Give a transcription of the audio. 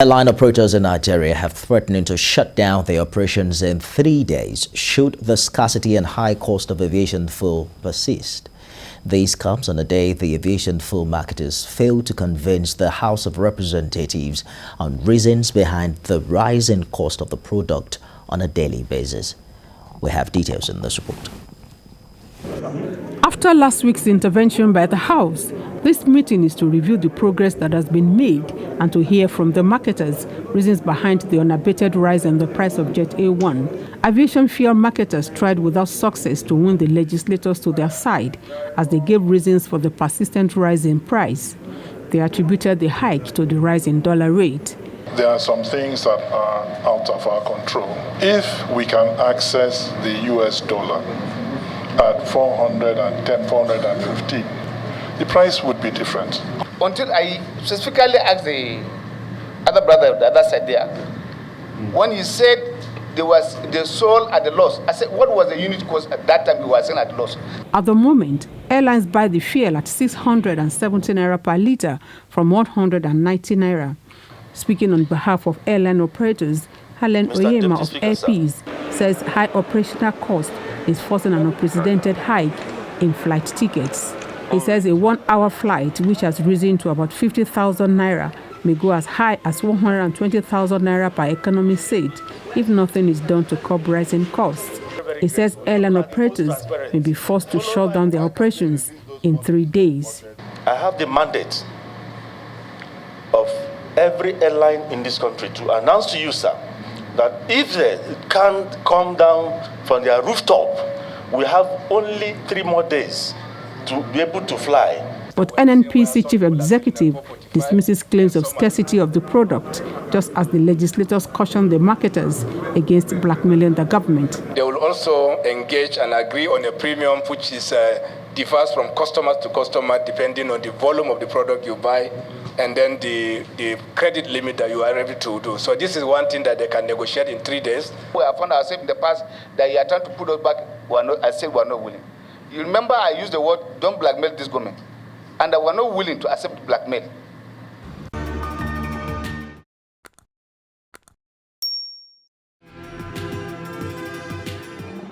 Airline operators in Nigeria have threatened to shut down their operations in 3 days should the scarcity and high cost of aviation fuel persist. This comes on the day the aviation fuel marketers failed to convince the House of Representatives on reasons behind the rising cost of the product on a daily basis. We have details in this report. After last week's intervention by the House, this meeting is to review the progress that has been made and to hear from the marketers reasons behind the unabated rise in the price of Jet A1. Aviation fuel marketers tried without success to win the legislators to their side as they gave reasons for the persistent rise in price. They attributed the hike to the rise in dollar rate. There are some things that are out of our control. If we can access the US dollar at 410, 450, the price would be different. Until I specifically asked the other brother, the other side there, when he said they sold at the loss, I said, what was the unit cost at that time we were selling at loss? At the moment, airlines buy the fuel at 670 naira per litre from 190 naira. Speaking on behalf of airline operators, Helen Oyema of Airpeace says high operational cost is forcing an unprecedented hike in flight tickets. He says a 1-hour flight, which has risen to about 50,000 naira, may go as high as 120,000 naira per economy seat if nothing is done to curb rising costs. He says airline operators may be forced to shut down their operations in 3 days. I have the mandate of every airline in this country to announce to you, sir, that if they can't come down from their rooftop, we have only 3 more days to be able to fly. But NNPC chief executive dismisses claims of scarcity of the product, just as the legislators caution the marketers against blackmailing the government. They will also engage and agree on a premium which is differs from customer to customer depending on the volume of the product you buy and then the credit limit that you are able to do. So this is one thing that they can negotiate in 3 days. We have found ourselves in the past that you are trying to put us back. I said we are not willing. You remember I used the word, don't blackmail this government. And we are not willing to accept blackmail.